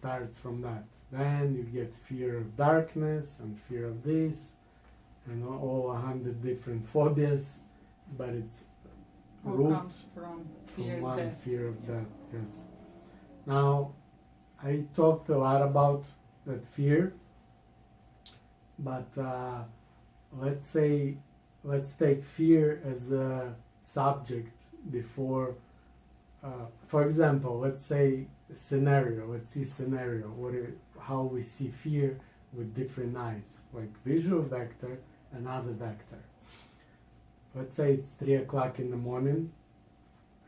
starts from that. Then you get fear of darkness and fear of this and all 100 different phobias, but it's all comes from fear one of death. fear of death. Yes. Now, I talked a lot about that fear, but let's take fear as a subject before. For example, let's say scenario. Let's see scenario. How we see fear with different eyes, like visual vector and other vector. Let's say it's 3 o'clock in the morning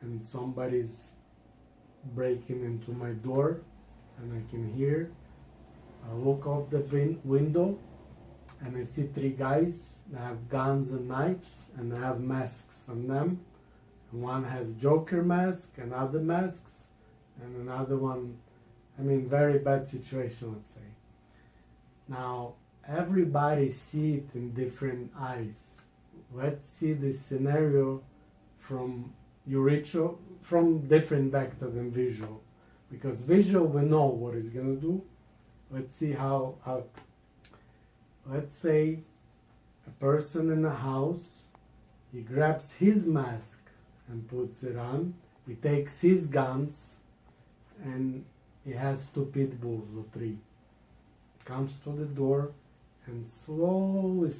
and somebody's breaking into my door and I can hear. I look out the window and I see 3 guys that have guns and knives and they have masks on them. And one has Joker mask and other masks and another one, very bad situation, let's say. Now, everybody see it in different eyes. Let's see this scenario from different vector than visual. Because visual, we know what it's going to do. Let's see how let's say a person in a house, he grabs his mask and puts it on. He takes his guns and he has 2 pit bulls or 3. Comes to the door and slowly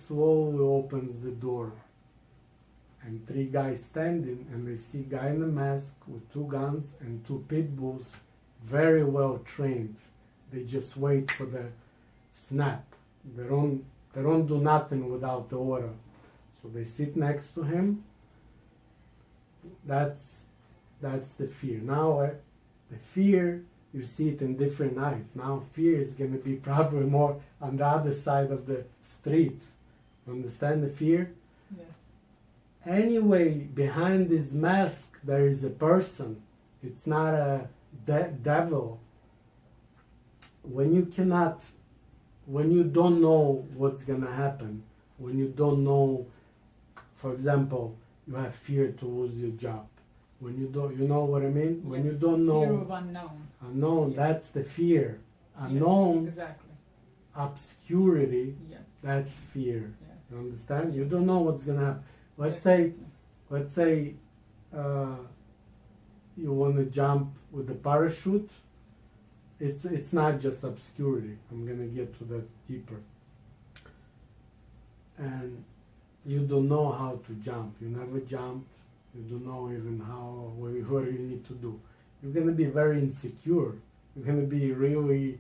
opens the door. And 3 guys standing and they see guy in a mask with 2 guns and 2 pit bulls, very well trained. They just wait for the snap. They don't do nothing without the order. So they sit next to him. That's the fear. Now the fear, you see it in different eyes. Now fear is going to be probably more on the other side of the street. Understand the fear? Yes. Anyway, behind this mask there is a person. It's not a devil. When you don't know what's going to happen, when you don't know, for example, you have fear to lose your job. When you don't, you know what I mean? When you don't know. Fear of unknown. Unknown, Yes. That's the fear. Unknown, yes, exactly. Obscurity, Yes. that's fear. Yes. You understand? You don't know what's going to happen. Let's say you want to jump with a parachute. It's not just obscurity. I'm going to get to that deeper. And you don't know how to jump. You never jumped. You don't know even what you need to do. You're going to be very insecure. You're going to be really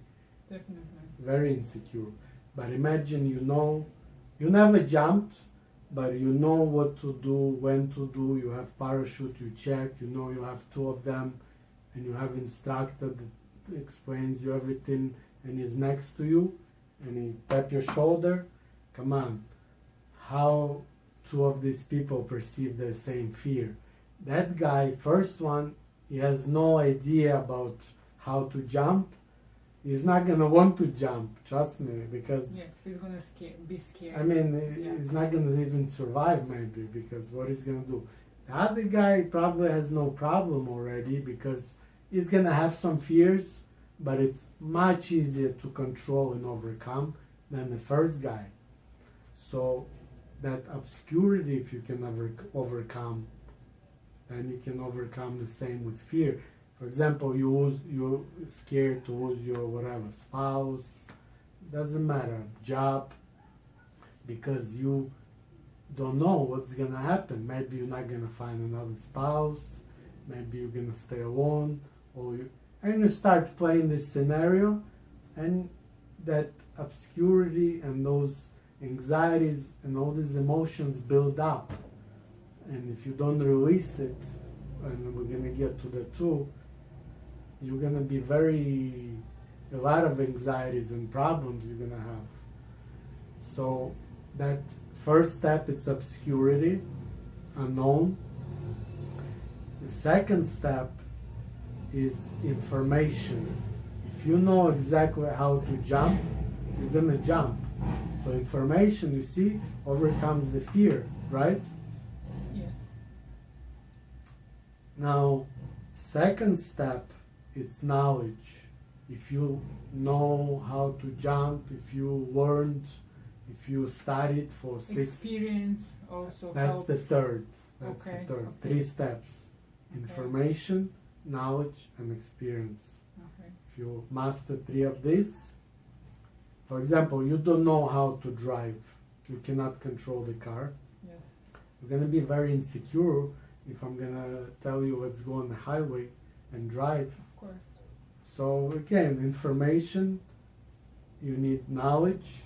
Definitely. very insecure. But imagine you never jumped, but you know what to do, when to do. You have parachute, you check, you have 2 of them, and you have instructor that explains you everything, and he's next to you, and he tap your shoulder. Come on, how 2 of these people perceive the same fear? That guy, first one, he has no idea about how to jump. He's not going to want to jump, trust me, because Yes, he's going to be scared. he's not going to even survive maybe, because what he's going to do? The other guy probably has no problem already, because he's going to have some fears, but it's much easier to control and overcome than the first guy. So that obscurity, if you can overcome, then you can overcome the same with fear. For example, you're scared to lose your whatever spouse, doesn't matter, job, because you don't know what's gonna happen. Maybe you're not gonna find another spouse, maybe you're gonna stay alone, and you start playing this scenario, and that obscurity and those anxieties and all these emotions build up. And if you don't release it, and we're gonna get to that too, you're gonna be a lot of anxieties and problems you're gonna have. So that first step, it's obscurity, unknown. The second step is information. If you know exactly how to jump, you're gonna jump. So information, you see, overcomes the fear, right? Yes. Now, second step, it's knowledge. if you know how to jump, if you learned, if you studied for 6. Experience also That's helps. the third. That's Okay, the third. okay. 3 steps: Okay. information, knowledge, and experience. Okay. If you master 3 of these, for example, you don't know how to drive, you cannot control the car. Yes. You're gonna be very insecure if I'm gonna tell you let's go on the highway and drive. Of course. So again, information, you need knowledge,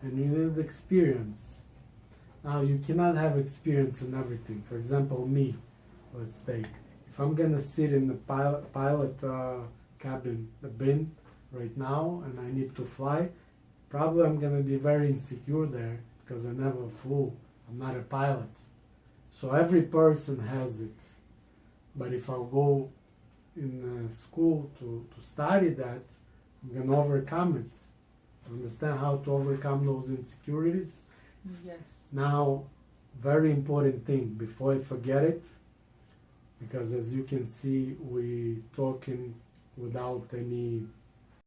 and you need experience. Now you cannot have experience in everything. For example, me, let's take. If I'm gonna sit in the pilot cabin, the bin, right now, and I need to fly, probably I'm gonna be very insecure there because I never flew. I'm not a pilot. So every person has it. But if I go in school to study that, I'm gonna overcome it. Understand how to overcome those insecurities? Yes. Now, very important thing, before I forget it, because as you can see, we talking without any